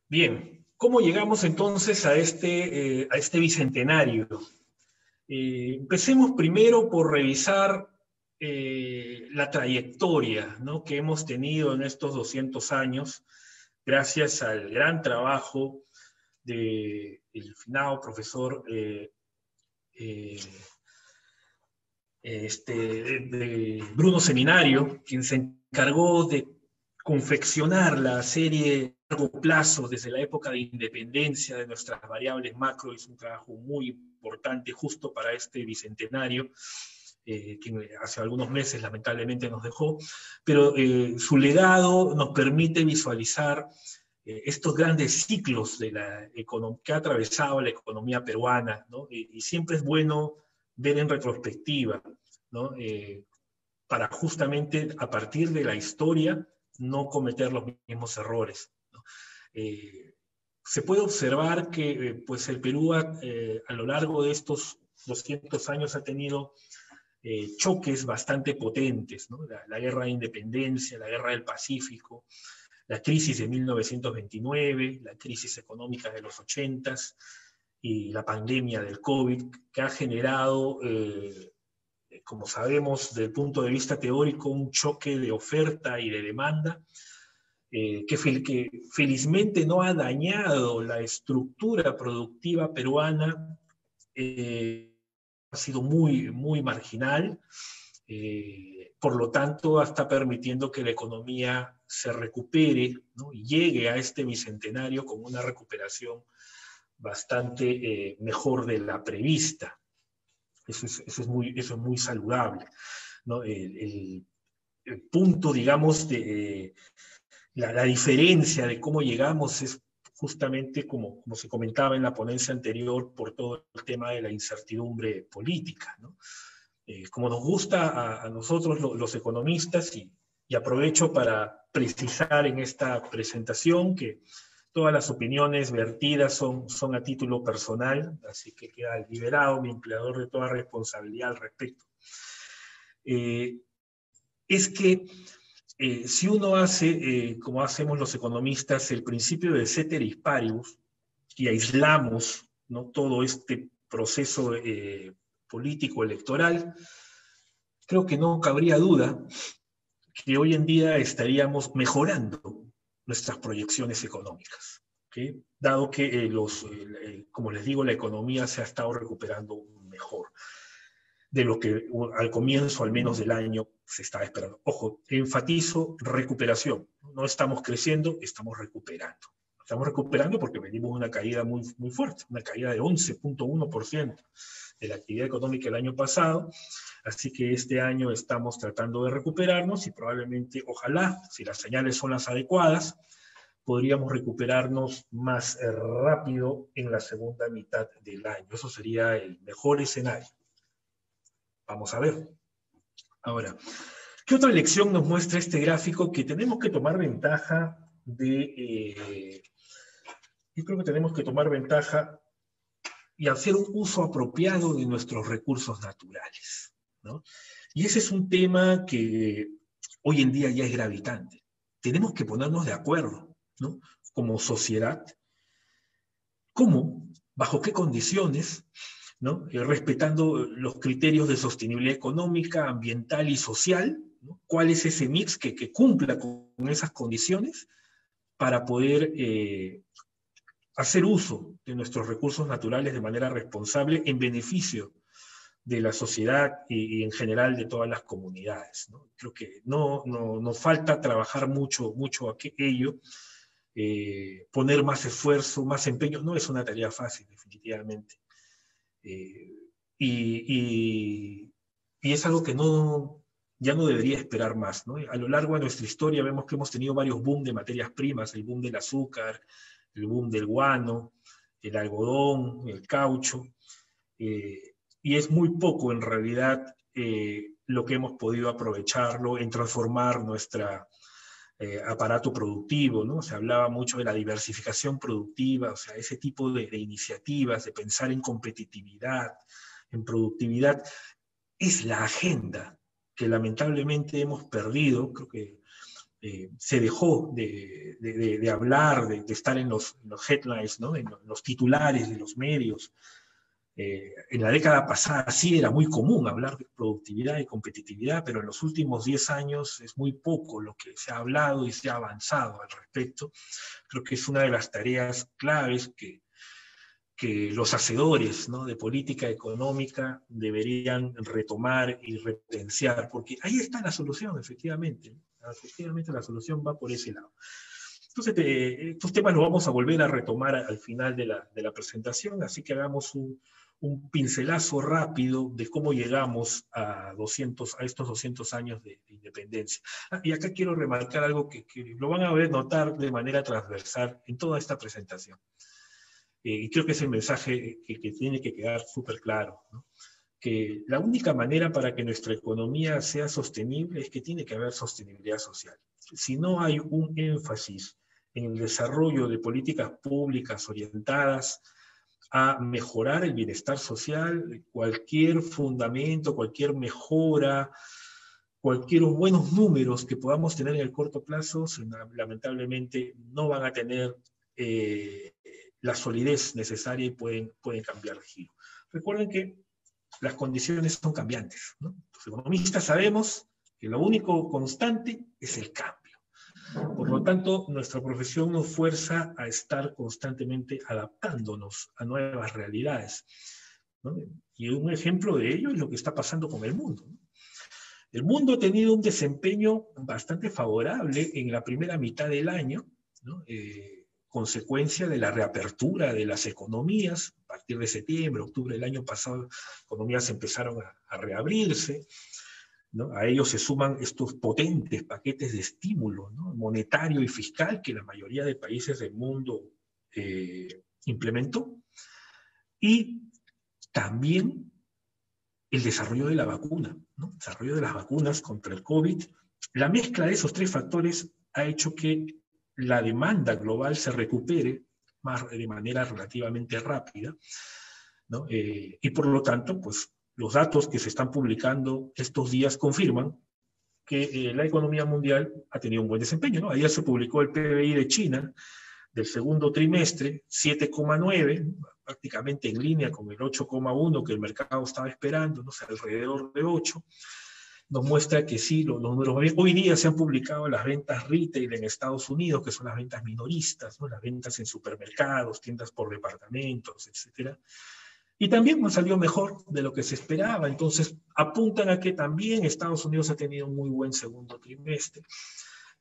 Bien, ¿cómo llegamos entonces a este bicentenario? Empecemos primero por revisar la trayectoria, ¿no?, que hemos tenido en estos 200 años, gracias al gran trabajo del finado profesor eh, de Bruno Seminario, quien se encargó de confeccionar la serie a largo plazo desde la época de independencia de nuestras variables macro. Es un trabajo muy importante justo para este bicentenario, que hace algunos meses lamentablemente nos dejó, pero su legado nos permite visualizar estos grandes ciclos de que ha atravesado la economía peruana, ¿no? Y siempre es bueno ver en retrospectiva, ¿no? Para justamente a partir de la historia no cometer los mismos errores, ¿no? Se puede observar que pues el Perú a lo largo de estos 200 años ha tenido choques bastante potentes, ¿no? La guerra de independencia, la guerra del Pacífico, la crisis de 1929, la crisis económica de los 80s y la pandemia del COVID, que ha generado, como sabemos, desde el punto de vista teórico, un choque de oferta y de demanda, que felizmente no ha dañado la estructura productiva peruana. Ha sido muy, muy marginal. Por lo tanto, está permitiendo que la economía se recupere, ¿no?, y llegue a este bicentenario con una recuperación bastante mejor de la prevista. Eso es muy saludable, ¿no? El punto, digamos, de la diferencia de cómo llegamos es justamente como se comentaba en la ponencia anterior, por todo el tema de la incertidumbre política, ¿no? Como nos gusta a nosotros los economistas, y aprovecho para precisar en esta presentación que todas las opiniones vertidas son a título personal, así que queda liberado mi empleador de toda responsabilidad al respecto. Es que si uno hace, como hacemos los economistas, el principio de ceteris paribus, y aislamos, ¿no?, todo este proceso político electoral, creo que no cabría duda que hoy en día estaríamos mejorando nuestras proyecciones económicas, ¿okay? Dado que, como les digo, la economía se ha estado recuperando mejor de lo que al comienzo, al menos del año, se estaba esperando. Ojo, enfatizo recuperación. No estamos creciendo, estamos recuperando. Estamos recuperando porque venimos una caída muy, muy fuerte, una caída de 11.1% de la actividad económica el año pasado. Así que este año estamos tratando de recuperarnos y probablemente, ojalá, si las señales son las adecuadas, podríamos recuperarnos más rápido en la segunda mitad del año. Eso sería el mejor escenario. Vamos a ver. Ahora, ¿qué otra lección nos muestra este gráfico? Que tenemos que tomar ventaja de... yo creo que tenemos que tomar ventaja y hacer un uso apropiado de nuestros recursos naturales, ¿no? Y ese es un tema que hoy en día ya es gravitante. Tenemos que ponernos de acuerdo, ¿no?, como sociedad, cómo, bajo qué condiciones, ¿no?, respetando los criterios de sostenibilidad económica, ambiental y social, ¿no?, cuál es ese mix que cumpla con esas condiciones para poder hacer uso de nuestros recursos naturales de manera responsable en beneficio de la sociedad y en general de todas las comunidades, ¿no? Creo que nos falta trabajar mucho ello, poner más esfuerzo, más empeño. No es una tarea fácil, definitivamente. Y es algo que ya no debería esperar más, ¿no? A lo largo de nuestra historia vemos que hemos tenido varios boom de materias primas, el boom del azúcar, el boom del guano, el algodón, el caucho, y es muy poco en realidad lo que hemos podido aprovecharlo en transformar nuestro aparato productivo, ¿no? Se hablaba mucho de la diversificación productiva, o sea, ese tipo de iniciativas, de pensar en competitividad, en productividad, es la agenda que lamentablemente hemos perdido. Creo que se dejó de hablar, de estar en los headlines, ¿no? En los titulares de los medios. En la década pasada sí era muy común hablar de productividad y competitividad, pero en los últimos 10 años es muy poco lo que se ha hablado y se ha avanzado al respecto. Creo que es una de las tareas claves que los hacedores, ¿no?, de política económica deberían retomar y repotenciar, porque ahí está la solución, efectivamente. Efectivamente la solución va por ese lado. Entonces, estos temas los vamos a volver a retomar al final de la presentación, así que hagamos un pincelazo rápido de cómo llegamos a estos 200 años de independencia. Y acá quiero remarcar algo que lo van a ver notar de manera transversal en toda esta presentación. Y creo que es el mensaje que tiene que quedar súper claro, ¿no? Que la única manera para que nuestra economía sea sostenible es que tiene que haber sostenibilidad social. Si no hay un énfasis en el desarrollo de políticas públicas orientadas a mejorar el bienestar social, cualquier fundamento, cualquier mejora, cualquier buenos números que podamos tener en el corto plazo, lamentablemente no van a tener la solidez necesaria y pueden cambiar de giro. Recuerden que las condiciones son cambiantes, ¿no? Los economistas sabemos que lo único constante es el cambio. Por lo tanto, nuestra profesión nos fuerza a estar constantemente adaptándonos a nuevas realidades, ¿no? Y un ejemplo de ello es lo que está pasando con el mundo, ¿no? El mundo ha tenido un desempeño bastante favorable en la primera mitad del año, ¿no? Consecuencia de la reapertura de las economías. A partir de septiembre, octubre del año pasado, las economías empezaron a reabrirse, ¿no? A ellos se suman estos potentes paquetes de estímulo, ¿no?, monetario y fiscal que la mayoría de países del mundo implementó. Y también el desarrollo de la vacuna, ¿no? El desarrollo de las vacunas contra el COVID. La mezcla de esos tres factores ha hecho que la demanda global se recupere de manera relativamente rápida, ¿no? Y por lo tanto, pues, los datos que se están publicando estos días confirman que la economía mundial ha tenido un buen desempeño, ¿no? Ayer se publicó el PBI de China del segundo trimestre, 7,9, prácticamente en línea con el 8,1 que el mercado estaba esperando, no sé, alrededor de 8. Nos muestra que sí, los números. Hoy día se han publicado las ventas retail en Estados Unidos, que son las ventas minoristas, ¿no?, las ventas en supermercados, tiendas por departamentos, etc. Y también nos salió mejor de lo que se esperaba. Entonces, apuntan a que también Estados Unidos ha tenido un muy buen segundo trimestre.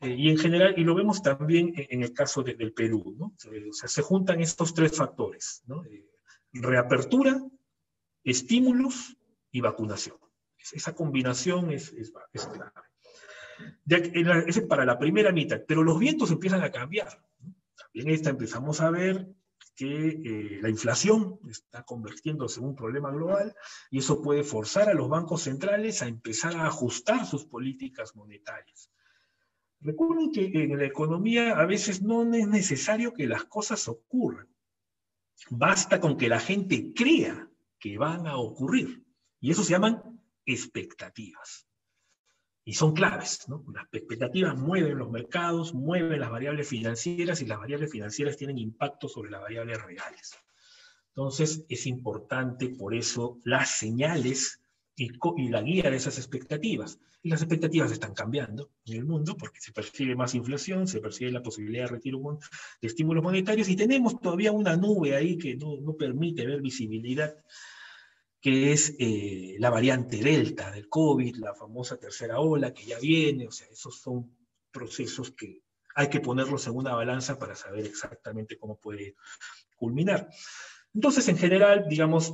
Y en general, y lo vemos también en el caso del Perú, ¿no? O sea, se juntan estos tres factores, ¿no? Reapertura, estímulos y vacunación. Esa combinación es clave. Ese es para la primera mitad, pero los vientos empiezan a cambiar, ¿no? También empezamos a ver que la inflación está convirtiéndose en un problema global y eso puede forzar a los bancos centrales a empezar a ajustar sus políticas monetarias. Recuerden que en la economía a veces no es necesario que las cosas ocurran. Basta con que la gente crea que van a ocurrir. Y eso se llaman expectativas. Y son claves, ¿no? Las expectativas mueven los mercados, mueven las variables financieras y las variables financieras tienen impacto sobre las variables reales. Entonces es importante por eso las señales y la guía de esas expectativas. Y las expectativas están cambiando en el mundo porque se percibe más inflación, se percibe la posibilidad de retiro de estímulos monetarios y tenemos todavía una nube ahí que no permite ver visibilidad, que es la variante Delta del COVID, la famosa tercera ola que ya viene. O sea, esos son procesos que hay que ponerlos en una balanza para saber exactamente cómo puede culminar. Entonces, en general, digamos,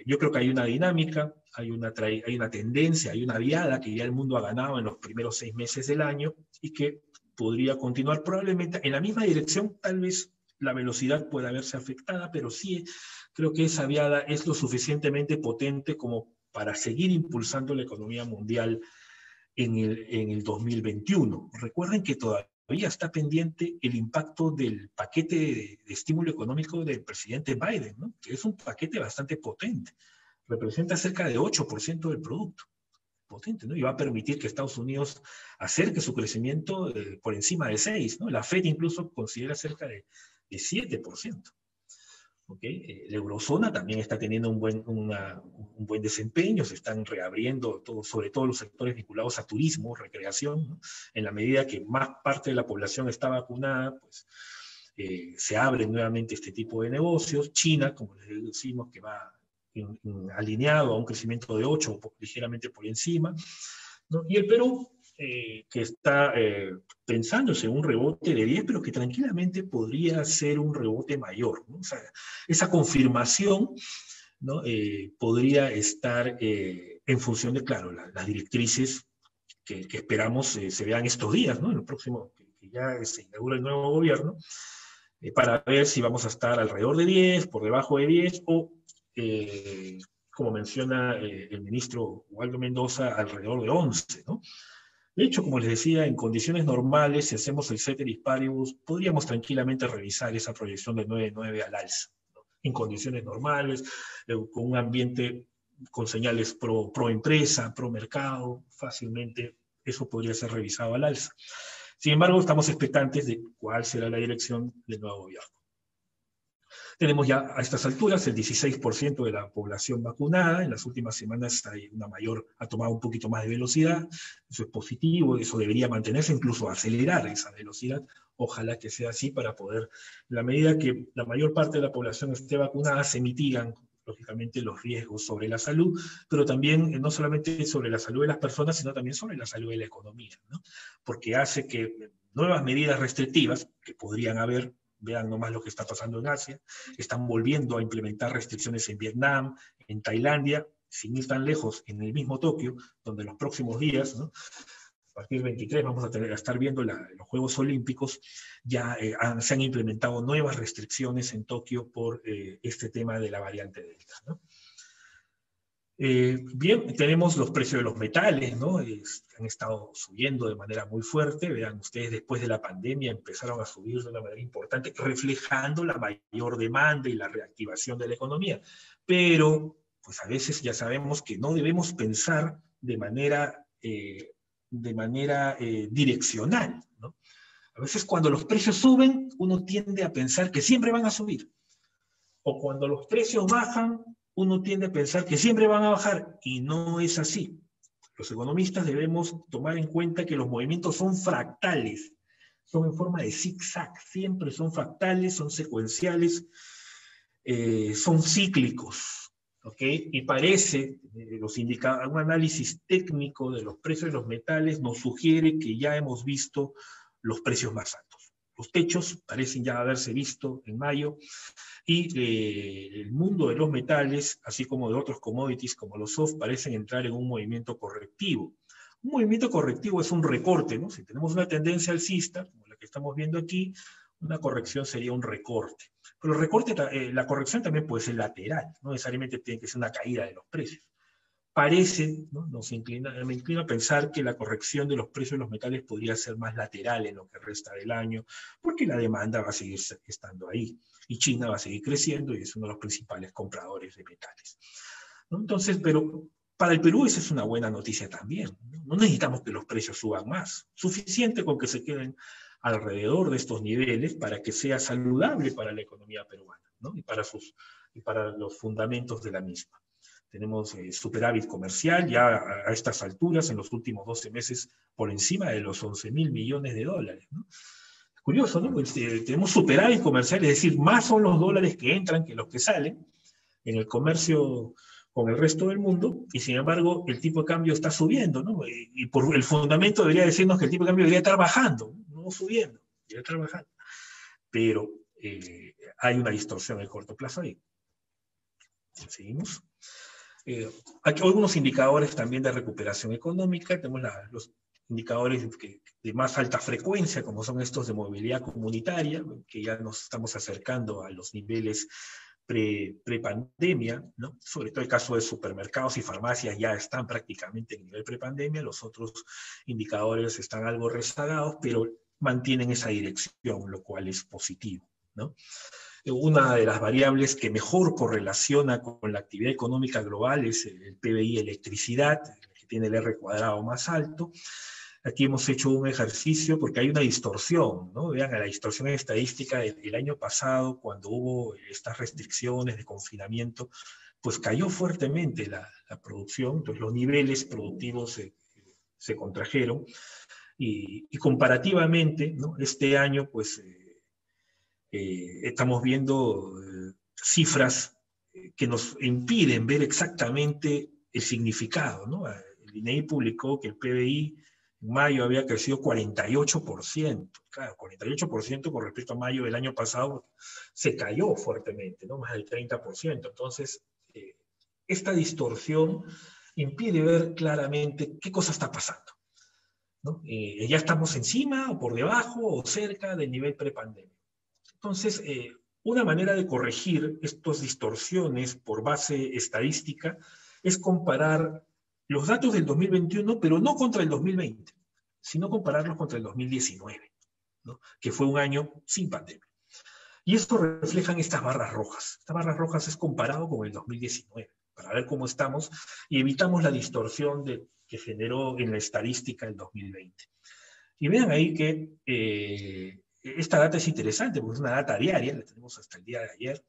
yo creo que hay una dinámica, hay una tendencia, hay una viada que ya el mundo ha ganado en los primeros 6 meses del año y que podría continuar probablemente en la misma dirección. Tal vez la velocidad pueda verse afectada, pero sí creo que esa viada es lo suficientemente potente como para seguir impulsando la economía mundial en el 2021. Recuerden que todavía está pendiente el impacto del paquete de estímulo económico del presidente Biden, ¿no?, que es un paquete bastante potente. Representa cerca de 8% del producto. potente, ¿no? Y va a permitir que Estados Unidos acerque su crecimiento por encima de 6, ¿no? La Fed incluso considera cerca de 7%. ¿Okay? La eurozona también está teniendo un buen desempeño, se están reabriendo, sobre todo los sectores vinculados a turismo, recreación, ¿no? En la medida que más parte de la población está vacunada, pues se abren nuevamente este tipo de negocios. China, como les decimos, que va alineado a un crecimiento de 8, ligeramente por encima, ¿no? Y el Perú, que está pensándose en un rebote de 10, pero que tranquilamente podría ser un rebote mayor, ¿no? O sea, esa confirmación, ¿no? Podría estar en función de, claro, las directrices que esperamos se vean estos días, ¿no? En el próximo, que ya se inaugura el nuevo gobierno, para ver si vamos a estar alrededor de 10, por debajo de 10, o como menciona el ministro Waldo Mendoza, alrededor de 11, ¿no? De hecho, como les decía, en condiciones normales, si hacemos el ceteris paribus, podríamos tranquilamente revisar esa proyección de 9,9 al alza, ¿no? En condiciones normales, con un ambiente con señales pro empresa, pro mercado, fácilmente eso podría ser revisado al alza. Sin embargo, estamos expectantes de cuál será la dirección del nuevo gobierno. Tenemos ya a estas alturas el 16% de la población vacunada. En las últimas semanas ha tomado un poquito más de velocidad. Eso es positivo, eso debería mantenerse, incluso acelerar esa velocidad. Ojalá que sea así para poder, en la medida que la mayor parte de la población esté vacunada, se mitigan lógicamente los riesgos sobre la salud, pero también no solamente sobre la salud de las personas, sino también sobre la salud de la economía, ¿no? Porque hace que nuevas medidas restrictivas, que podrían haber, vean nomás lo que está pasando en Asia, están volviendo a implementar restricciones en Vietnam, en Tailandia, sin ir tan lejos, en el mismo Tokio, donde los próximos días, ¿no? A partir del 23 vamos a estar viendo los Juegos Olímpicos, ya se han implementado nuevas restricciones en Tokio por este tema de la variante Delta, ¿no? Bien, tenemos los precios de los metales, ¿no? Han estado subiendo de manera muy fuerte. Vean ustedes, después de la pandemia empezaron a subir de una manera importante, reflejando la mayor demanda y la reactivación de la economía. Pero, pues a veces ya sabemos que no debemos pensar de manera direccional, ¿no? A veces cuando los precios suben, uno tiende a pensar que siempre van a subir. O cuando los precios bajan, uno tiende a pensar que siempre van a bajar, y no es así. Los economistas debemos tomar en cuenta que los movimientos son fractales, son en forma de zigzag, siempre son fractales, son secuenciales, son cíclicos, ¿ok? Y parece, un análisis técnico de los precios de los metales nos sugiere que ya hemos visto los precios más altos. Los techos parecen ya haberse visto en mayo, y el mundo de los metales, así como de otros commodities como los soft, parecen entrar en un movimiento correctivo. Un movimiento correctivo es un recorte, ¿no? Si tenemos una tendencia alcista, como la que estamos viendo aquí, una corrección sería un recorte. Pero el recorte, la corrección también puede ser lateral, no necesariamente tiene que ser una caída de los precios. Parece, ¿no? Me inclina a pensar que la corrección de los precios de los metales podría ser más lateral en lo que resta del año, porque la demanda va a seguir estando ahí, y China va a seguir creciendo y es uno de los principales compradores de metales, ¿no? Entonces, pero para el Perú esa es una buena noticia también, ¿no? No necesitamos que los precios suban más, suficiente con que se queden alrededor de estos niveles para que sea saludable para la economía peruana, ¿no? y para los fundamentos de la misma. Tenemos superávit comercial ya a estas alturas, en los últimos 12 meses, por encima de los 11.000 millones de dólares, ¿no? Es curioso, ¿no? Pues, tenemos superávit comercial, es decir, más son los dólares que entran que los que salen en el comercio con el resto del mundo, y sin embargo el tipo de cambio está subiendo, ¿no? Y por el fundamento debería decirnos que el tipo de cambio debería estar bajando, no subiendo, debería estar bajando. Pero hay una distorsión en el corto plazo ahí. Seguimos. Aquí algunos indicadores también de recuperación económica. Tenemos los indicadores de más alta frecuencia, como son estos de movilidad comunitaria, que ya nos estamos acercando a los niveles pre-pandemia, ¿no? Sobre todo el caso de supermercados y farmacias ya están prácticamente en nivel pre-pandemia. Los otros indicadores están algo rezagados, pero mantienen esa dirección, lo cual es positivo, ¿no? Una de las variables que mejor correlaciona con la actividad económica global es el PBI electricidad, que que tiene el R cuadrado más alto. Aquí hemos hecho un ejercicio porque hay una distorsión, ¿no? Vean, la distorsión estadística del año pasado, cuando hubo estas restricciones de confinamiento, pues cayó fuertemente la producción, entonces los niveles productivos se contrajeron, y comparativamente, ¿no? Este año, pues, estamos viendo cifras que nos impiden ver exactamente el significado, ¿no? El INEGI publicó que el PBI en mayo había crecido 48%. Claro, 48% con respecto a mayo del año pasado se cayó fuertemente, ¿no? Más del 30%. Entonces, esta distorsión impide ver claramente qué cosa está pasando, ¿no? Ya estamos encima o por debajo o cerca del nivel prepandemia. Entonces, una manera de corregir estas distorsiones por base estadística es comparar los datos del 2021, pero no contra el 2020, sino compararlos contra el 2019, ¿no? Que fue un año sin pandemia. Y esto reflejan estas barras rojas. Estas barras rojas es comparado con el 2019, para ver cómo estamos y evitamos la distorsión que generó en la estadística el 2020. Y vean ahí que esta data es interesante porque es una data diaria, la tenemos hasta el día de ayer,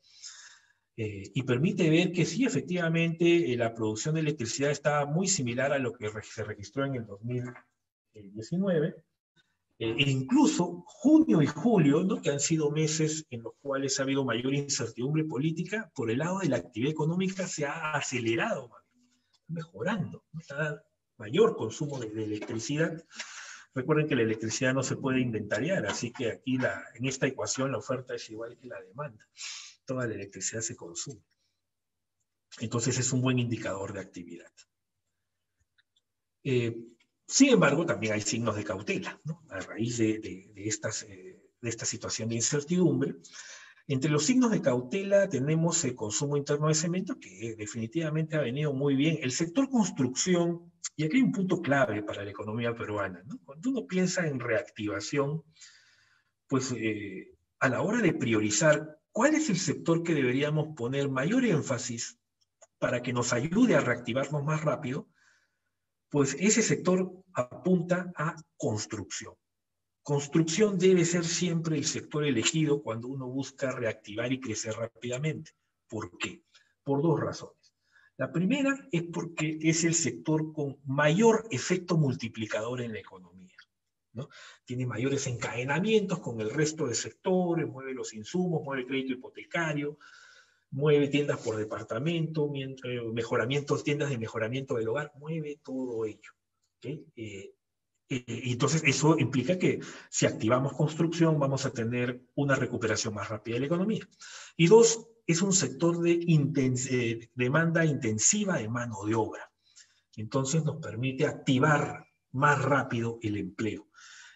y permite ver que sí, efectivamente, la producción de electricidad está muy similar a lo que se registró en el 2019, e incluso junio y julio, ¿no? Que han sido meses en los cuales ha habido mayor incertidumbre política, por el lado de la actividad económica se ha acelerado, mejorando, ¿no? Está mayor consumo de electricidad. Recuerden que la electricidad no se puede inventariar, así que aquí en esta ecuación la oferta es igual que la demanda. Toda la electricidad se consume. Entonces es un buen indicador de actividad. Sin embargo, también hay signos de cautela, ¿no? A raíz de esta situación de incertidumbre. Entre los signos de cautela tenemos el consumo interno de cemento, que definitivamente ha venido muy bien. El sector construcción, y aquí hay un punto clave para la economía peruana, ¿no? Cuando uno piensa en reactivación, pues a la hora de priorizar cuál es el sector que deberíamos poner mayor énfasis para que nos ayude a reactivarnos más rápido, pues ese sector apunta a construcción. Construcción debe ser siempre el sector elegido cuando uno busca reactivar y crecer rápidamente. ¿Por qué? Por dos razones. La primera es porque es el sector con mayor efecto multiplicador en la economía, ¿no? Tiene mayores encadenamientos con el resto de sectores, mueve los insumos, mueve el crédito hipotecario, mueve tiendas por departamento, mejoramientos, tiendas de mejoramiento del hogar, mueve todo ello, ¿okay? Y entonces eso implica que si activamos construcción vamos a tener una recuperación más rápida de la economía. Y dos, es un sector de demanda intensiva de mano de obra. Entonces nos permite activar más rápido el empleo.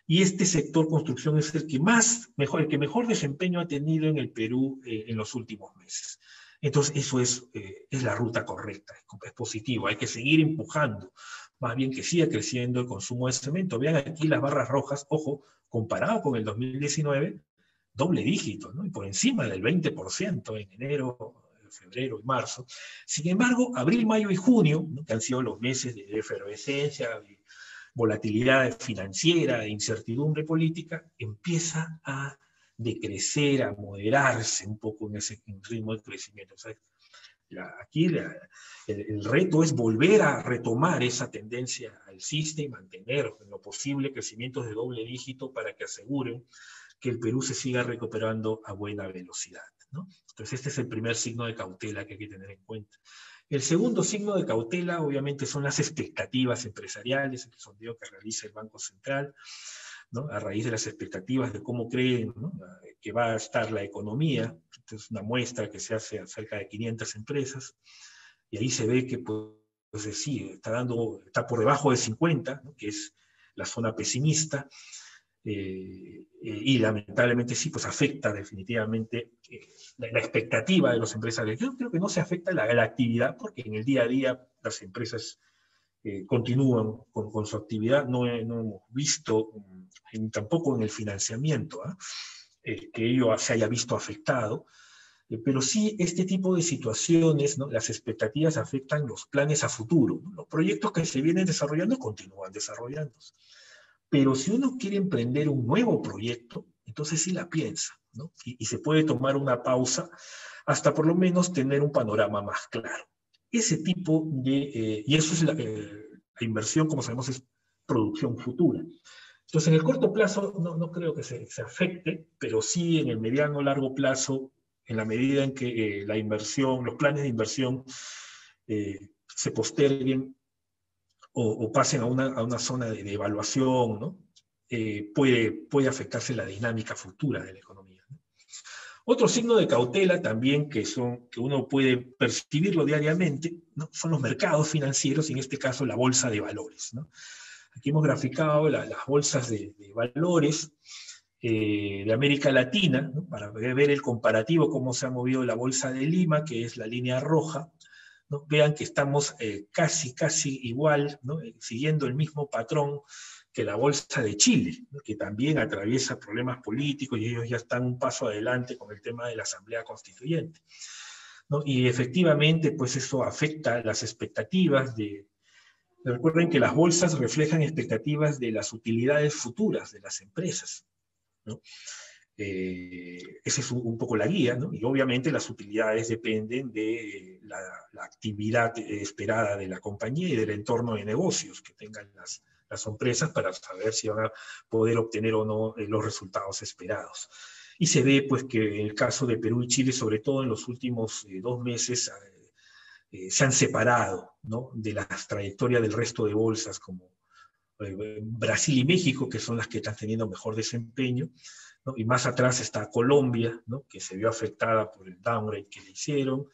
Y este sector construcción es el que mejor desempeño ha tenido en el Perú en los últimos meses. Entonces eso es la ruta correcta, es positivo, hay que seguir empujando, más bien que siga creciendo el consumo de cemento. Vean aquí las barras rojas, ojo, comparado con el 2019, doble dígito, ¿no? Y por encima del 20% en enero, febrero y marzo. Sin embargo, abril, mayo y junio, ¿no? Que han sido los meses de efervescencia, de volatilidad financiera, de incertidumbre política, empieza a decrecer, a moderarse un poco en ese ritmo de crecimiento. O sea, aquí el reto es volver a retomar esa tendencia alcista y mantener en lo posible crecimientos de doble dígito para que aseguren que el Perú se siga recuperando a buena velocidad, ¿no? Entonces este es el primer signo de cautela que hay que tener en cuenta. El segundo signo de cautela obviamente son las expectativas empresariales, el sondeo que realiza el Banco Central, ¿no? A raíz de las expectativas de cómo creen, ¿no? Que va a estar la economía. Es una muestra que se hace a cerca de 500 empresas, y ahí se ve que pues sí, está por debajo de 50, ¿no? Que es la zona pesimista, y lamentablemente sí, pues afecta definitivamente la expectativa de los empresarios. Yo creo que no se afecta la actividad, porque en el día a día las empresas continúan con su actividad. No hemos visto, tampoco en el financiamiento, que ello se haya visto afectado. Pero sí, este tipo de situaciones, ¿no? Las expectativas afectan los planes a futuro, ¿no? Los proyectos que se vienen desarrollando continúan desarrollándose. Pero si uno quiere emprender un nuevo proyecto, entonces sí la piensa, ¿no? Y se puede tomar una pausa hasta por lo menos tener un panorama más claro. Ese tipo de, y eso es la inversión, como sabemos, es producción futura. Entonces, en el corto plazo no creo que se afecte, pero sí en el mediano o largo plazo, en la medida en que la inversión, los planes de inversión se posterguen o pasen a una zona de evaluación, ¿no? Puede afectarse la dinámica futura de la economía, ¿no? Otro signo de cautela también que uno puede percibirlo diariamente, ¿no? Son los mercados financieros, y en este caso la bolsa de valores, ¿no? Aquí hemos graficado las bolsas de valores de América Latina, ¿no? Para ver el comparativo, cómo se ha movido la bolsa de Lima, que es la línea roja, ¿no? Vean que estamos casi igual, ¿no? Siguiendo el mismo patrón que la bolsa de Chile, ¿no? Que también atraviesa problemas políticos y ellos ya están un paso adelante con el tema de la Asamblea Constituyente, ¿no? Y efectivamente, pues eso afecta las expectativas de... Recuerden que las bolsas reflejan expectativas de las utilidades futuras de las empresas, ¿no? Esa es un poco la guía, ¿no? Y obviamente las utilidades dependen de la actividad esperada de la compañía y del entorno de negocios que tengan las empresas para saber si van a poder obtener o no los resultados esperados. Y se ve pues que en el caso de Perú y Chile, sobre todo en los últimos 2 meses, se han separado, ¿no? De las trayectorias del resto de bolsas como Brasil y México, que son las que están teniendo mejor desempeño, ¿no? Y más atrás está Colombia, ¿no? Que se vio afectada por el downgrade que le hicieron,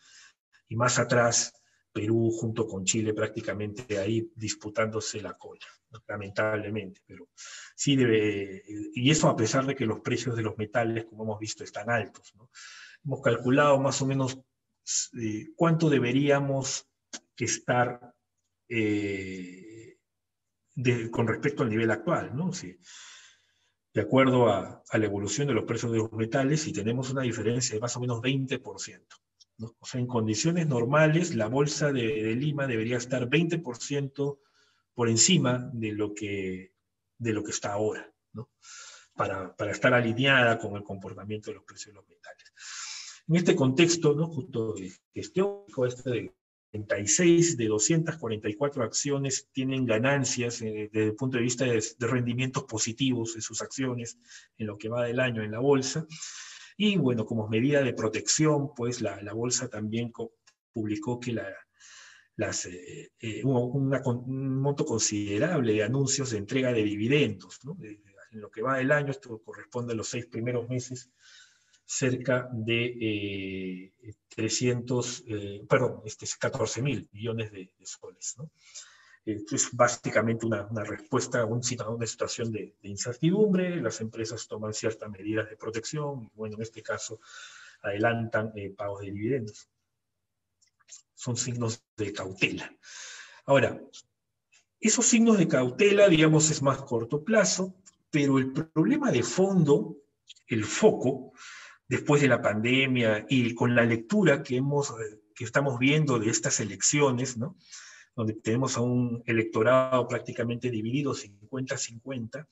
y más atrás Perú junto con Chile prácticamente ahí disputándose la cola, ¿no? Lamentablemente, pero sí debe, y eso a pesar de que los precios de los metales, como hemos visto, están altos, ¿no? Hemos calculado más o menos cuánto deberíamos estar con respecto al nivel actual, ¿no? Si, de acuerdo a la evolución de los precios de los metales, si tenemos una diferencia de más o menos 20%, ¿no? O sea, en condiciones normales, la bolsa de Lima debería estar 20% por encima de lo que está ahora, ¿no? Para estar alineada con el comportamiento de los precios de los metales. En este contexto, ¿no? Justo teórico, de 36 de 244 acciones tienen ganancias desde el punto de vista de rendimientos positivos en sus acciones en lo que va del año en la bolsa. Y bueno, como medida de protección, pues la bolsa también publicó que un monto considerable de anuncios de entrega de dividendos, ¿no? En lo que va del año, esto corresponde a los 6 primeros meses, cerca de 14.000 millones de soles, ¿no? Esto es básicamente una respuesta a una situación de incertidumbre. Las empresas toman ciertas medidas de protección, y bueno, en este caso adelantan pagos de dividendos. Son signos de cautela. Ahora, esos signos de cautela, digamos, es más corto plazo, pero el problema de fondo, el foco, después de la pandemia y con la lectura que estamos viendo de estas elecciones, ¿no? Donde tenemos a un electorado prácticamente dividido 50-50,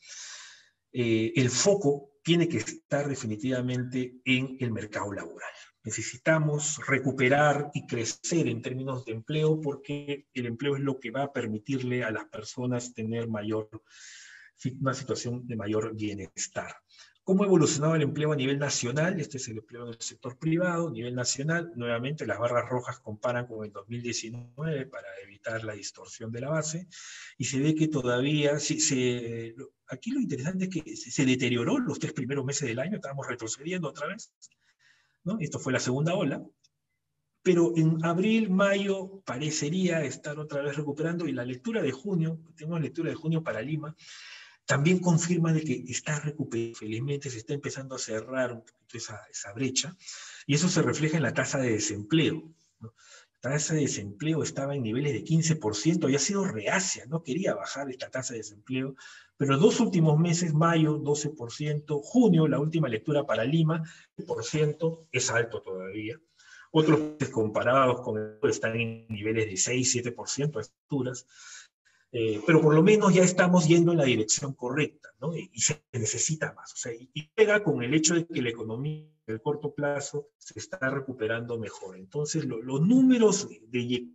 el foco tiene que estar definitivamente en el mercado laboral. Necesitamos recuperar y crecer en términos de empleo, porque el empleo es lo que va a permitirle a las personas tener una situación de mayor bienestar. ¿Cómo ha evolucionado el empleo a nivel nacional? Este es el empleo en el sector privado. A nivel nacional, nuevamente las barras rojas comparan con el 2019 para evitar la distorsión de la base, y se ve que todavía, aquí lo interesante es que se deterioró los 3 primeros meses del año, estábamos retrocediendo otra vez, ¿no? Esto fue la segunda ola, pero en abril, mayo parecería estar otra vez recuperando, y la lectura de junio, tenemos lectura de junio para Lima, también confirma de que está recuperando. Felizmente se está empezando a cerrar un poquito esa brecha, y eso se refleja en la tasa de desempleo, ¿no? La tasa de desempleo estaba en niveles de 15%, había sido reacia, no quería bajar esta tasa de desempleo, pero los 2 últimos meses, mayo 12%, junio, la última lectura para Lima, 12%, es alto todavía. Otros países comparados con esto están en niveles de 6-7% a estas alturas, pero por lo menos ya estamos yendo en la dirección correcta, ¿no? Y se necesita más. O sea, y pega con el hecho de que la economía en el corto plazo se está recuperando mejor. Entonces, los números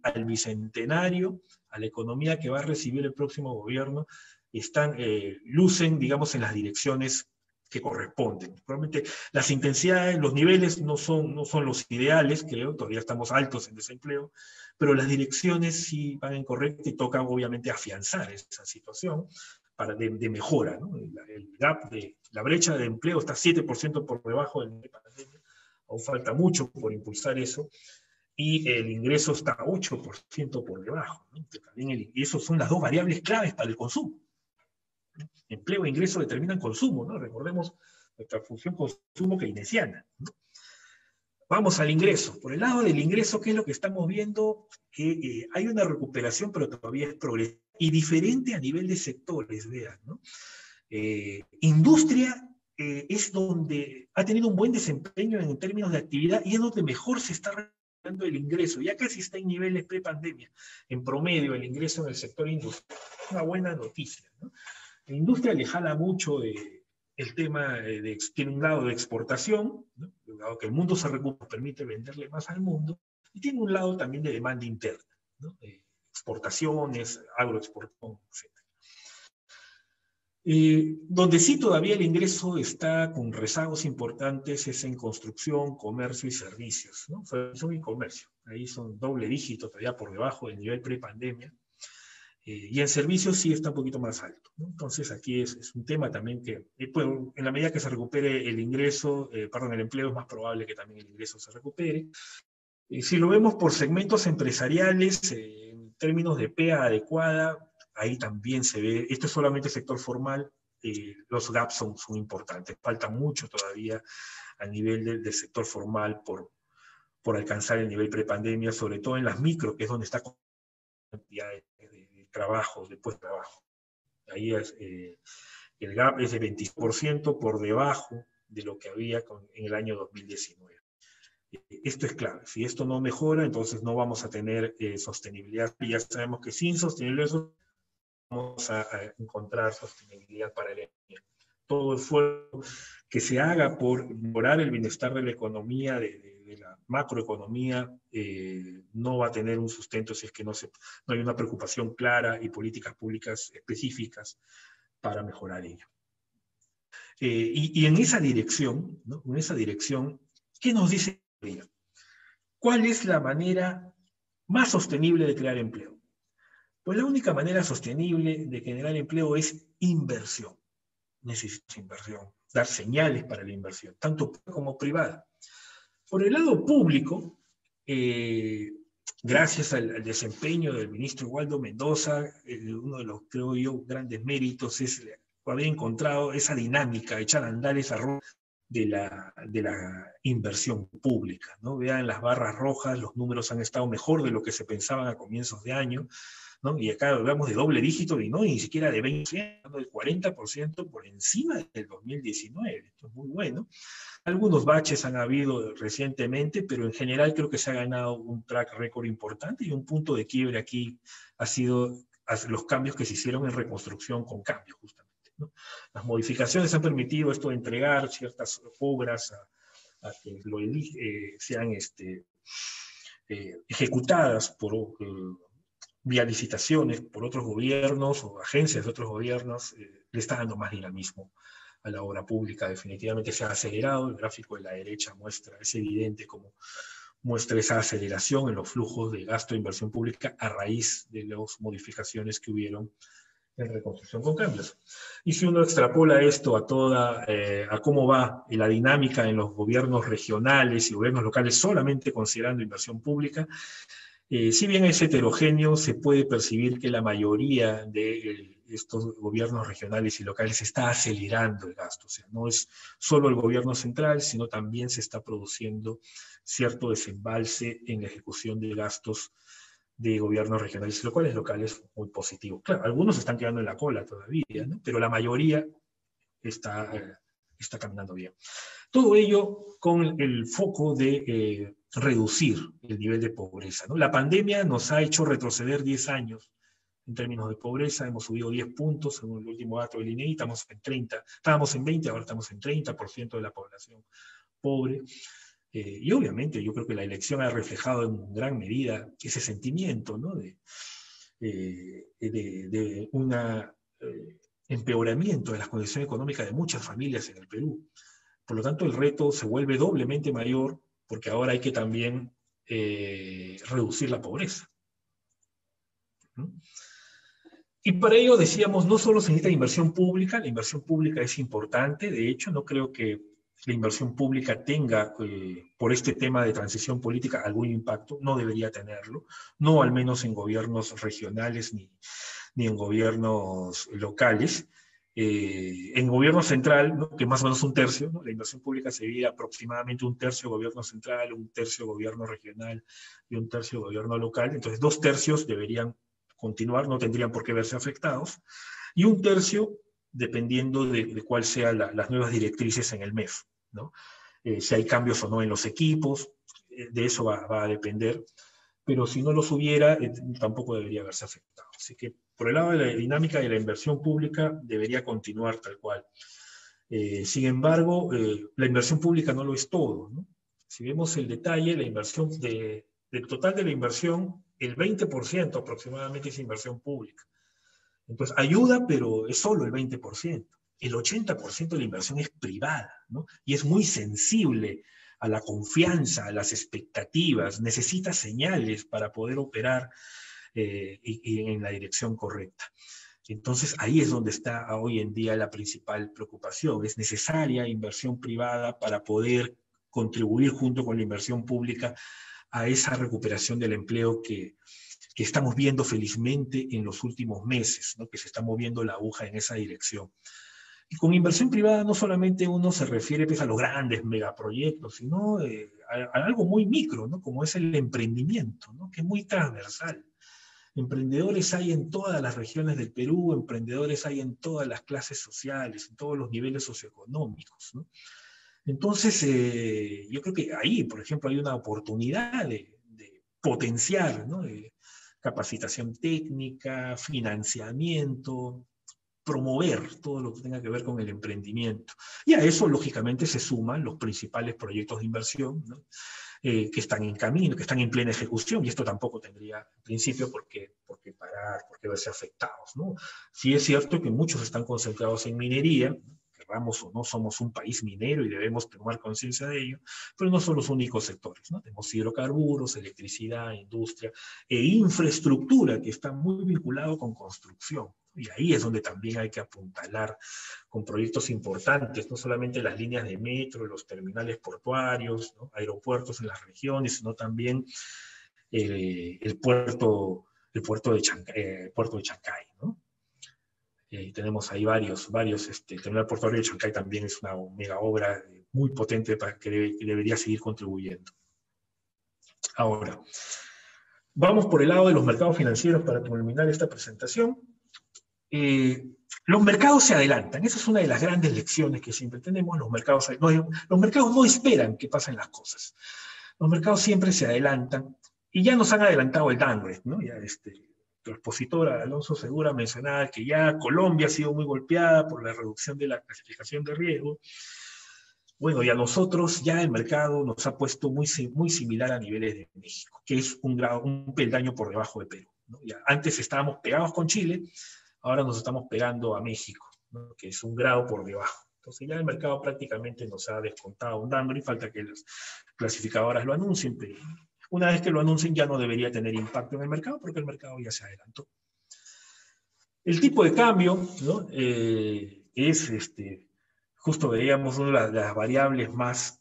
al bicentenario, a la economía que va a recibir el próximo gobierno, lucen, digamos, en las direcciones que corresponden. Probablemente las intensidades, los niveles no son los ideales, creo, todavía estamos altos en desempleo, pero las direcciones sí van en correcto y toca obviamente afianzar esa situación de mejora, ¿no? El gap la brecha de empleo está 7% por debajo del nivel de pandemia, aún falta mucho por impulsar eso, y el ingreso está 8% por debajo, ¿no? Y esos son las dos variables claves para el consumo. Empleo e ingreso determinan consumo, ¿no? Recordemos nuestra función consumo keynesiana, ¿no? Vamos al ingreso. Por el lado del ingreso, ¿qué es lo que estamos viendo? Que hay una recuperación, pero todavía es progresiva y diferente a nivel de sectores, vean, ¿no? Industria es donde ha tenido un buen desempeño en términos de actividad y es donde mejor se está recuperando el ingreso. Ya casi está en niveles pre-pandemia. En promedio, el ingreso en el sector industrial. Una buena noticia, ¿no? La industria le jala mucho el tema, tiene un lado de exportación, ¿no? Dado que el mundo se recupera, permite venderle más al mundo, y tiene un lado también de demanda interna, ¿no? Exportaciones, agroexportación, etc. Donde sí todavía el ingreso está con rezagos importantes es en construcción, comercio y servicios, ¿no? Son y comercio, ahí son doble dígito todavía por debajo del nivel pre-pandemia. Y en servicios sí está un poquito más alto, ¿no? Entonces aquí es un tema también que, pues, en la medida que se recupere el ingreso, el empleo, es más probable que también el ingreso se recupere. Si lo vemos por segmentos empresariales, en términos de PEA adecuada, ahí también se ve, esto es solamente sector formal, los gaps son importantes, falta mucho todavía a nivel del sector formal por alcanzar el nivel prepandemia, sobre todo en las micro, que es donde está la cantidad de trabajo, de puestos de trabajo. Ahí el gap es de 20% por debajo de lo que había en el año 2019. Esto es clave. Si esto no mejora, entonces no vamos a tener sostenibilidad. Y ya sabemos que sin sostenibilidad vamos a encontrar sostenibilidad para el año. Todo esfuerzo que se haga por mejorar el bienestar de la economía, de la macroeconomía, no va a tener un sustento si es que no hay una preocupación clara y políticas públicas específicas para mejorar ello. Y en esa dirección, ¿no? En esa dirección, ¿qué nos dice ella? ¿Cuál es la manera más sostenible de crear empleo? Pues la única manera sostenible de generar empleo es inversión. Necesitamos inversión, dar señales para la inversión, tanto como privada. Por el lado público, gracias al desempeño del ministro Waldo Mendoza, uno de los, creo yo, grandes méritos es haber encontrado esa dinámica, echar a andar esa rueda de la inversión pública, ¿no? Vean las barras rojas, los números han estado mejor de lo que se pensaban a comienzos de año, ¿no? Y acá hablamos de doble dígito y no ni siquiera de 20%, del 40% por encima del 2019. Esto es muy bueno. Algunos baches han habido recientemente, pero en general creo que se ha ganado un track record importante y un punto de quiebre aquí ha sido los cambios que se hicieron en reconstrucción con cambios, justamente, ¿no? Las modificaciones han permitido esto de entregar ciertas obras a que sean ejecutadas vía licitaciones por otros gobiernos o agencias de otros gobiernos, le está dando más dinamismo a la obra pública. Definitivamente se ha acelerado, el gráfico de la derecha es evidente como muestra esa aceleración en los flujos de gasto de inversión pública a raíz de las modificaciones que hubieron en reconstrucción con cambios. Y si uno extrapola esto a cómo va la dinámica en los gobiernos regionales y gobiernos locales solamente considerando inversión pública, si bien es heterogéneo, se puede percibir que la mayoría del estos gobiernos regionales y locales se está acelerando el gasto. O sea, no es solo el gobierno central, sino también se está produciendo cierto desembalse en la ejecución de gastos de gobiernos regionales y locales muy positivo. Claro, algunos están quedando en la cola todavía, ¿no? Pero la mayoría está caminando bien. Todo ello con el foco de reducir el nivel de pobreza, ¿no? La pandemia nos ha hecho retroceder 10 años en términos de pobreza, hemos subido 10 puntos según el último dato del INEGI, estamos en 30, estábamos en 20, ahora estamos en 30% de la población pobre. Y obviamente yo creo que la elección ha reflejado en gran medida ese sentimiento, ¿no? de un empeoramiento de las condiciones económicas de muchas familias en el Perú. Por lo tanto, el reto se vuelve doblemente mayor porque ahora hay que también reducir la pobreza. ¿No? Y para ello decíamos, no solo se necesita inversión pública, la inversión pública es importante, de hecho no creo que la inversión pública tenga, por este tema de transición política, algún impacto, no debería tenerlo, no al menos en gobiernos regionales ni en gobiernos locales. En gobierno central, ¿no? Que más o menos un tercio, ¿no? La inversión pública se divide aproximadamente un tercio gobierno central, un tercio gobierno regional y un tercio gobierno local, entonces 2/3 deberían continuar, no tendrían por qué verse afectados, y un tercio dependiendo de cuál sean las nuevas directrices en el MEF, ¿no? Si hay cambios o no en los equipos, de eso va a depender, pero si no los hubiera, tampoco debería haberse afectado. Así que por el lado de la dinámica de la inversión pública debería continuar tal cual. Sin embargo, la inversión pública no lo es todo, ¿no? Si vemos el detalle, la inversión del total de la inversión, el 20% aproximadamente es inversión pública. Entonces, ayuda, pero es solo el 20%. El 80% de la inversión es privada, ¿no? Y es muy sensible a la confianza, a las expectativas, necesita señales para poder operar y en la dirección correcta. Entonces, ahí es donde está hoy en día la principal preocupación. Es necesaria inversión privada para poder contribuir junto con la inversión pública a esa recuperación del empleo que estamos viendo felizmente en los últimos meses, ¿no? Que se está moviendo la aguja en esa dirección. Y con inversión privada no solamente uno se refiere pues, a los grandes megaproyectos, sino a algo muy micro, ¿no? Como es el emprendimiento, ¿no? Que es muy transversal. Emprendedores hay en todas las regiones del Perú, emprendedores hay en todas las clases sociales, en todos los niveles socioeconómicos, ¿no? Entonces, yo creo que ahí, por ejemplo, hay una oportunidad de potenciar, ¿no? Capacitación técnica, financiamiento, promover todo lo que tenga que ver con el emprendimiento. Y a eso, lógicamente, se suman los principales proyectos de inversión, ¿no? Que están en camino, que están en plena ejecución, y esto tampoco tendría, en principio, por qué parar, por qué verse afectados, ¿no? Sí es cierto que muchos están concentrados en minería, querramos o no, somos un país minero y debemos tomar conciencia de ello, pero no son los únicos sectores, ¿no? Tenemos hidrocarburos, electricidad, industria e infraestructura, que está muy vinculado con construcción. Y ahí es donde también hay que apuntalar con proyectos importantes, no solamente las líneas de metro, los terminales portuarios, ¿no? Aeropuertos en las regiones, sino también el puerto de Chancay, ¿no? Tenemos ahí varios el terminal portuario de Chancay también es una mega obra muy potente para que debería seguir contribuyendo. Ahora, vamos por el lado de los mercados financieros para terminar esta presentación. Los mercados se adelantan, esa es una de las grandes lecciones que siempre tenemos. Los mercados no esperan que pasen las cosas, los mercados siempre se adelantan, y ya nos han adelantado el downgrade, ¿no? Ya tu expositor Alonso Segura mencionaba que ya Colombia ha sido muy golpeada por la reducción de la clasificación de riesgo. Bueno, y a nosotros ya el mercado nos ha puesto muy similar a niveles de México, que es un peldaño por debajo de Perú, ¿no? Ya antes estábamos pegados con Chile, ahora nos estamos pegando a México, ¿no? Que es un grado por debajo. Entonces ya el mercado prácticamente nos ha descontado un downgrade, falta que las clasificadoras lo anuncien, pero una vez que lo anuncien ya no debería tener impacto en el mercado porque el mercado ya se adelantó. El tipo de cambio, ¿no? Es, justo veíamos una de las variables más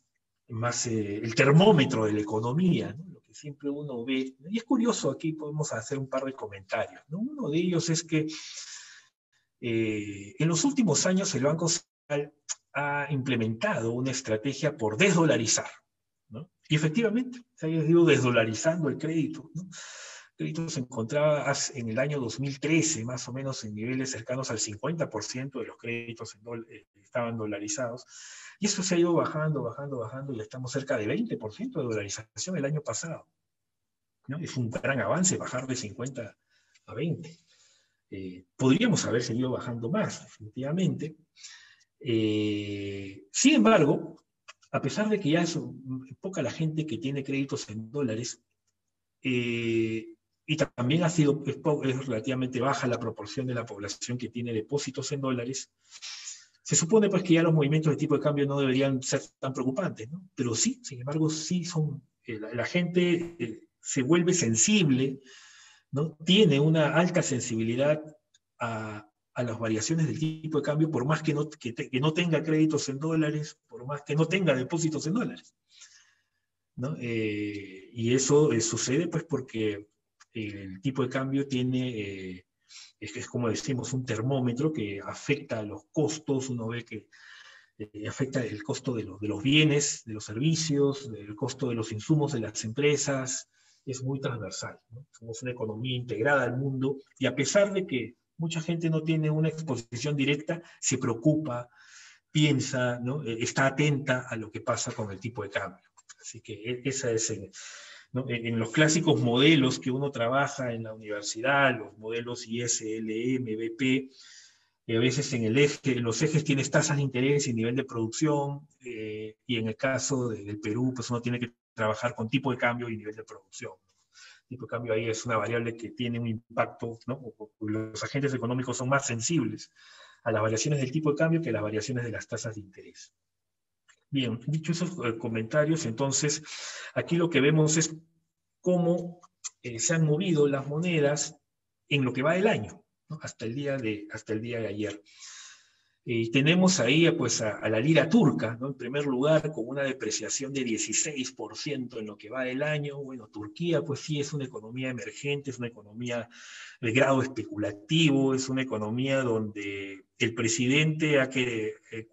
el termómetro de la economía, ¿no? Lo que siempre uno ve. Y es curioso, aquí podemos hacer un par de comentarios, ¿no? Uno de ellos es que En los últimos años el Banco Central ha implementado una estrategia por desdolarizar, ¿no? Y efectivamente se ha ido desdolarizando el crédito, ¿no? El crédito se encontraba en el año 2013 más o menos en niveles cercanos al 50% de los créditos estaban dolarizados, y eso se ha ido bajando, bajando, bajando, y estamos cerca de 20% de dolarización el año pasado, ¿no? Es un gran avance bajar de 50 a 20. Podríamos haber seguido bajando más, definitivamente. Sin embargo, a pesar de que ya es poca la gente que tiene créditos en dólares, y también es relativamente baja la proporción de la población que tiene depósitos en dólares, se supone pues que ya los movimientos de tipo de cambio no deberían ser tan preocupantes, ¿no? Pero sí, sin embargo, sí son, la gente se vuelve sensible, ¿no? Tiene una alta sensibilidad a las variaciones del tipo de cambio, por más que no tenga créditos en dólares, por más que no tenga depósitos en dólares, ¿no? Y eso sucede pues porque el tipo de cambio tiene, es como decimos, un termómetro que afecta a los costos. Uno ve que afecta el costo de los bienes, de los servicios, el costo de los insumos de las empresas. Es muy transversal, ¿no? Somos una economía integrada al mundo, y a pesar de que mucha gente no tiene una exposición directa, se preocupa, piensa, ¿no? Está atenta a lo que pasa con el tipo de cambio. Así que esa es, ¿no? En los clásicos modelos que uno trabaja en la universidad, los modelos ISLM, BP, a veces en los ejes tienes tasas de interés y nivel de producción, y en el caso del Perú, pues uno tiene que trabajar con tipo de cambio y nivel de producción. El tipo de cambio ahí es una variable que tiene un impacto, ¿no? Los agentes económicos son más sensibles a las variaciones del tipo de cambio que a las variaciones de las tasas de interés. Bien, dicho esos comentarios, entonces, aquí lo que vemos es cómo se han movido las monedas en lo que va del año, ¿no? hasta el día de ayer. Y tenemos ahí pues, a la lira turca, ¿no? En primer lugar, con una depreciación de 16% en lo que va del año. Bueno, Turquía pues sí es una economía emergente, es una economía de grado especulativo, es una economía donde el presidente,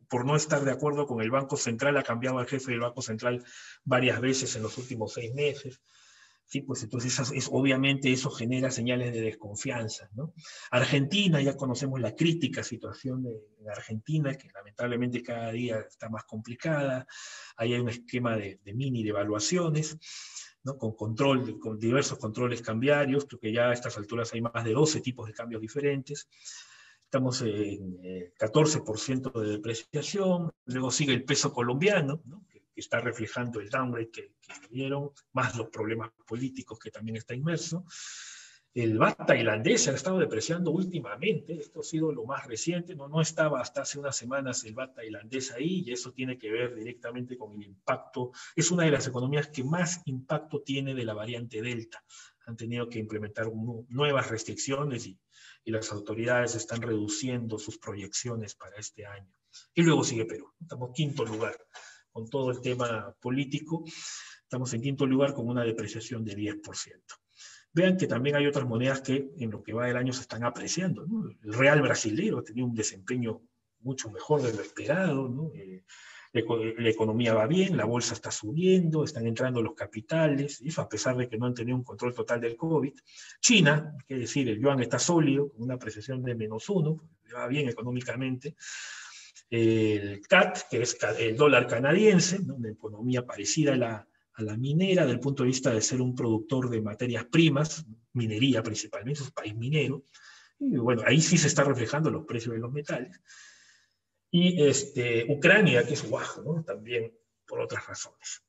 por no estar de acuerdo con el Banco Central, ha cambiado al jefe del Banco Central varias veces en los últimos 6 meses. Sí, pues entonces obviamente eso genera señales de desconfianza, ¿no? Argentina, ya conocemos la crítica situación de Argentina, que lamentablemente cada día está más complicada. Ahí hay un esquema de mini devaluaciones, ¿no? Con diversos controles cambiarios. Creo que ya a estas alturas hay más de 12 tipos de cambios diferentes. Estamos en 14% de depreciación. Luego sigue el peso colombiano, ¿no? Que está reflejando el downgrade que vieron, más los problemas políticos que también está inmerso. El baht tailandés se ha estado depreciando últimamente. Esto ha sido lo más reciente. No estaba hasta hace unas semanas el baht tailandés ahí, y eso tiene que ver directamente con el impacto. Es una de las economías que más impacto tiene de la variante Delta. Han tenido que implementar nuevas restricciones, y las autoridades están reduciendo sus proyecciones para este año. Y luego sigue Perú. Estamos en quinto lugar con todo el tema político. Estamos en quinto lugar con una depreciación de 10%. Vean que también hay otras monedas que en lo que va del año se están apreciando, ¿no? El real brasileño ha tenido un desempeño mucho mejor de lo esperado, ¿no? La economía va bien, la bolsa está subiendo, están entrando los capitales, eso a pesar de que no han tenido un control total del COVID. China, es decir, el yuan está sólido, con una apreciación de -1, va bien económicamente. El CAT, que es el dólar canadiense, ¿no? Una economía parecida a la minera, desde el punto de vista de ser un productor de materias primas, minería principalmente, es un país minero. Y bueno, ahí sí se está reflejando los precios de los metales. Y Ucrania, que es bajo, ¿no? También por otras razones.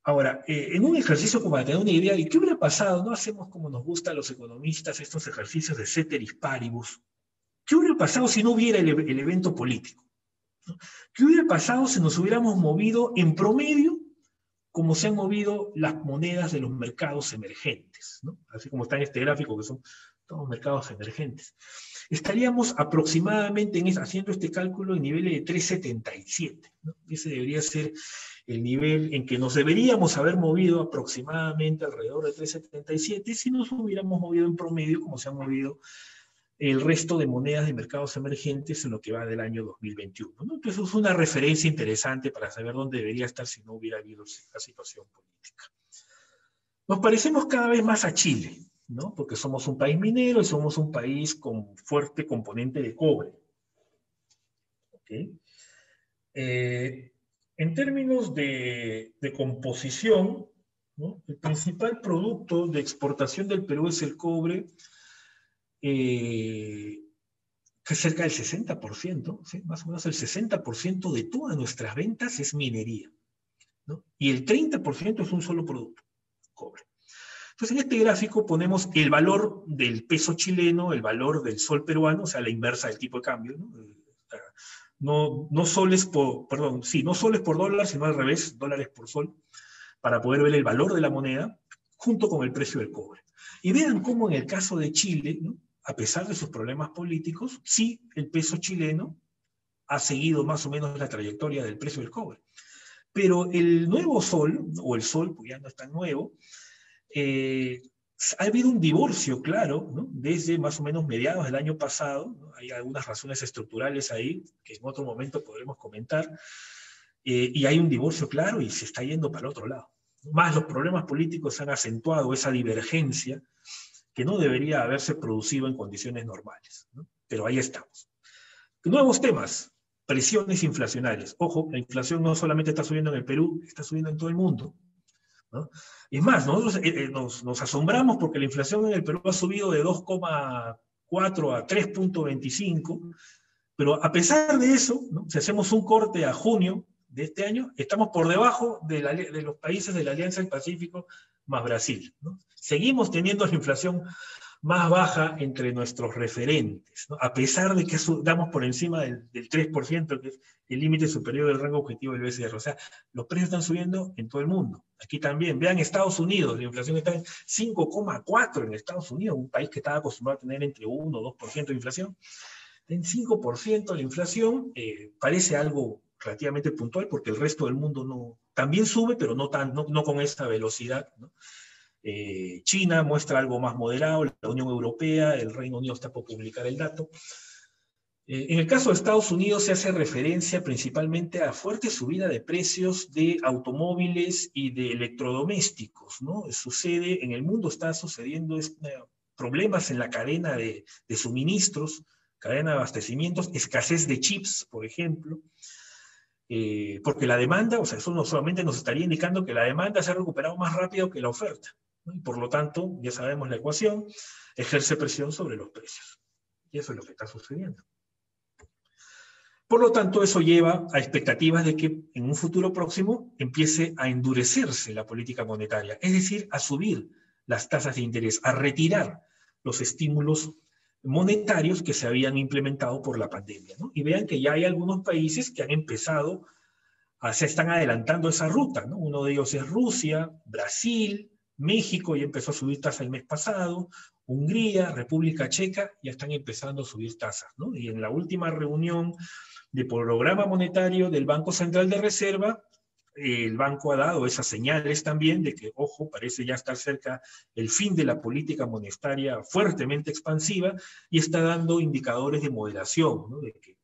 Ahora, en un ejercicio como para tener una idea de qué hubiera pasado, no hacemos como nos gusta a los economistas estos ejercicios de ceteris paribus. ¿Qué hubiera pasado si no hubiera el evento político? ¿No? ¿Qué hubiera pasado si nos hubiéramos movido en promedio como se han movido las monedas de los mercados emergentes, ¿no? Así como está en este gráfico, que son todos mercados emergentes? Estaríamos aproximadamente haciendo este cálculo en niveles de 3,77, ¿no? Ese debería ser el nivel en que nos deberíamos haber movido aproximadamente alrededor de 3,77 si nos hubiéramos movido en promedio como se han movido el resto de monedas de mercados emergentes en lo que va del año 2021, ¿no? Entonces es una referencia interesante para saber dónde debería estar si no hubiera habido esta situación política. Nos parecemos cada vez más a Chile, ¿no? Porque somos un país minero y somos un país con fuerte componente de cobre. ¿Okay? En términos de composición, ¿no? El principal producto de exportación del Perú es el cobre, que es cerca del 60%, ¿sí? Más o menos el 60% de todas nuestras ventas es minería, ¿no? Y el 30% es un solo producto, cobre. Entonces, en este gráfico ponemos el valor del peso chileno, el valor del sol peruano, o sea, la inversa del tipo de cambio, ¿no? No soles por, perdón, sí, no soles por dólar, sino al revés, dólares por sol, para poder ver el valor de la moneda junto con el precio del cobre. Y vean cómo en el caso de Chile, ¿no? A pesar de sus problemas políticos, sí, el peso chileno ha seguido más o menos la trayectoria del precio del cobre. Pero el nuevo sol, o el sol, pues ya no es tan nuevo, ha habido un divorcio claro, ¿no? Desde más o menos mediados del año pasado, ¿no? Hay algunas razones estructurales ahí que en otro momento podremos comentar, y hay un divorcio claro y se está yendo para el otro lado. Más los problemas políticos han acentuado esa divergencia que no debería haberse producido en condiciones normales, ¿no? Pero ahí estamos. Nuevos temas, presiones inflacionarias. Ojo, la inflación no solamente está subiendo en el Perú, está subiendo en todo el mundo, ¿no? Es más, nosotros nos asombramos porque la inflación en el Perú ha subido de 2,4 a 3,25, pero a pesar de eso, ¿no? Si hacemos un corte a junio de este año, estamos por debajo de los países de la Alianza del Pacífico más Brasil, ¿no? Seguimos teniendo la inflación más baja entre nuestros referentes, ¿no? A pesar de que damos por encima del 3%, que es el límite superior del rango objetivo del BCR. O sea, los precios están subiendo en todo el mundo. Aquí también. Vean Estados Unidos, la inflación está en 5,4 en Estados Unidos, un país que estaba acostumbrado a tener entre 1 o 2% de inflación. En 5% la inflación parece algo relativamente puntual porque el resto del mundo no, también sube, pero no con esta velocidad, ¿no? China muestra algo más moderado, la Unión Europea, el Reino Unido está por publicar el dato. En el caso de Estados Unidos se hace referencia principalmente a fuerte subida de precios de automóviles y de electrodomésticos, ¿no? Sucede, en el mundo está sucediendo problemas en la cadena de suministros, cadena de abastecimientos, escasez de chips, por ejemplo, porque la demanda, o sea, eso no solamente nos estaría indicando que la demanda se ha recuperado más rápido que la oferta, ¿no? Y por lo tanto, ya sabemos la ecuación, ejerce presión sobre los precios. Y eso es lo que está sucediendo. Por lo tanto, eso lleva a expectativas de que en un futuro próximo empiece a endurecerse la política monetaria, es decir, a subir las tasas de interés, a retirar los estímulos monetarios que se habían implementado por la pandemia, ¿no? Y vean que ya hay algunos países que han empezado, se están adelantando esa ruta, ¿no? Uno de ellos es Rusia, Brasil, México ya empezó a subir tasas el mes pasado, Hungría, República Checa ya están empezando a subir tasas, ¿no? Y en la última reunión de programa monetario del Banco Central de Reserva, el banco ha dado esas señales también de que, ojo, parece ya estar cerca el fin de la política monetaria fuertemente expansiva y está dando indicadores de moderación, ¿no? De que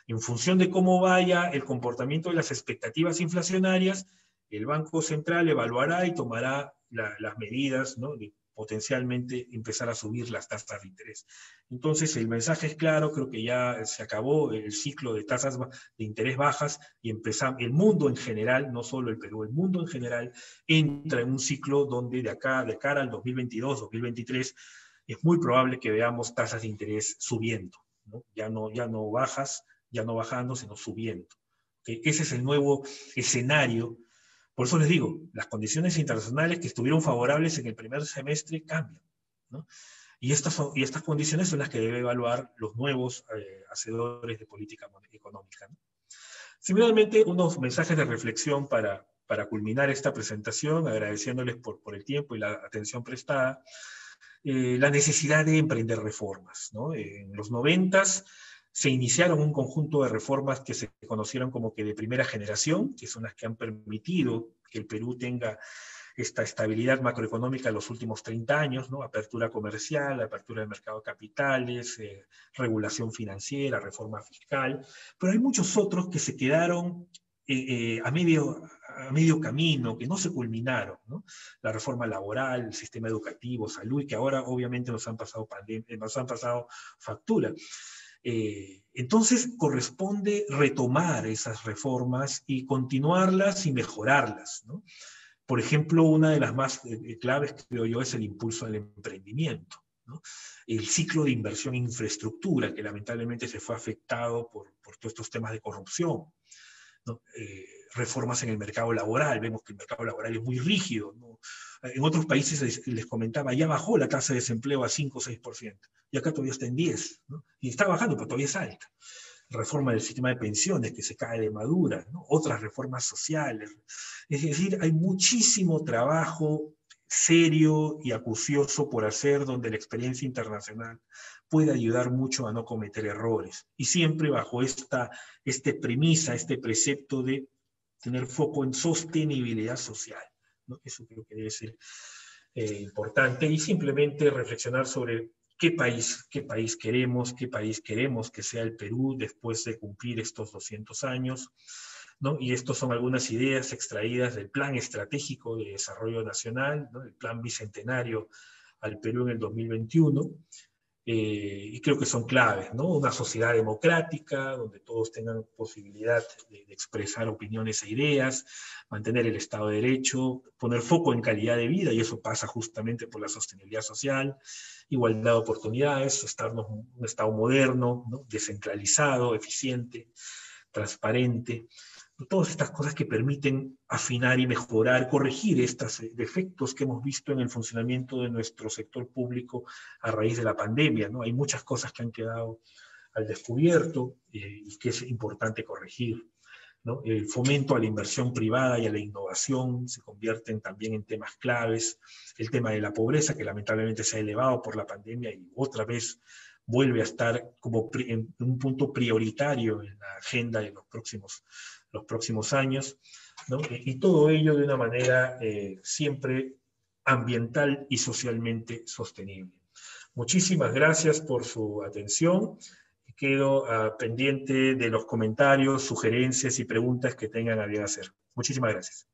en función de cómo vaya el comportamiento de las expectativas inflacionarias, el Banco Central evaluará y tomará las medidas, ¿no? De potencialmente empezar a subir las tasas de interés. Entonces, el mensaje es claro, creo que ya se acabó el ciclo de tasas de interés bajas y el mundo en general, no solo el Perú, el mundo en general entra en un ciclo donde de cara al 2022, 2023, es muy probable que veamos tasas de interés subiendo, ¿no? Ya no bajas, ya no bajando, sino subiendo. ¿Okay? Ese es el nuevo escenario. Por eso les digo, las condiciones internacionales que estuvieron favorables en el primer semestre cambian, ¿no? Y estas condiciones son las que deben evaluar los nuevos hacedores de política económica, ¿no? Similarmente, unos mensajes de reflexión para culminar esta presentación, agradeciéndoles por el tiempo y la atención prestada. La necesidad de emprender reformas, ¿no? En los 90s Se iniciaron un conjunto de reformas que se conocieron como que de primera generación, que son las que han permitido que el Perú tenga esta estabilidad macroeconómica en los últimos 30 años, ¿no? Apertura comercial, apertura del mercado de capitales, regulación financiera, reforma fiscal, pero hay muchos otros que se quedaron a medio camino, que no se culminaron, ¿no? La reforma laboral, el sistema educativo, salud, y que ahora obviamente nos han pasado factura. Entonces corresponde retomar esas reformas y continuarlas y mejorarlas, ¿no? Por ejemplo, una de las más claves, creo yo, es el impulso al emprendimiento, ¿no? El ciclo de inversión en infraestructura, que lamentablemente se fue afectado por todos estos temas de corrupción, ¿no? Reformas en el mercado laboral, vemos que el mercado laboral es muy rígido, ¿no? En otros países les comentaba, ya bajó la tasa de desempleo a 5 o 6%, y acá todavía está en 10, ¿no? Y está bajando, pero todavía es alta. Reforma del sistema de pensiones que se cae de madura, ¿no? Otras reformas sociales. Es decir, hay muchísimo trabajo serio y acucioso por hacer, donde la experiencia internacional puede ayudar mucho a no cometer errores. Y siempre bajo esta premisa, este precepto de tener foco en sostenibilidad social, ¿no? Eso creo que debe ser importante, y simplemente reflexionar sobre qué país queremos que sea el Perú después de cumplir estos 200 años, ¿no? Y estos son algunas ideas extraídas del Plan Estratégico de Desarrollo Nacional, ¿no? El Plan Bicentenario al Perú en el 2021, y creo que son claves, ¿no? Una sociedad democrática, donde todos tengan posibilidad de expresar opiniones e ideas, mantener el Estado de Derecho, poner foco en calidad de vida, y eso pasa justamente por la sostenibilidad social, igualdad de oportunidades, un Estado moderno, ¿no? Descentralizado, eficiente, transparente, todas estas cosas que permiten afinar y mejorar, corregir estos defectos que hemos visto en el funcionamiento de nuestro sector público a raíz de la pandemia, ¿no? Hay muchas cosas que han quedado al descubierto y que es importante corregir, ¿no? El fomento a la inversión privada y a la innovación se convierten también en temas claves. El tema de la pobreza, que lamentablemente se ha elevado por la pandemia y otra vez vuelve a estar como en un punto prioritario en la agenda de los próximos años, ¿no? Y todo ello de una manera siempre ambiental y socialmente sostenible. Muchísimas gracias por su atención. Quedo pendiente de los comentarios, sugerencias y preguntas que tengan a bien hacer. Muchísimas gracias.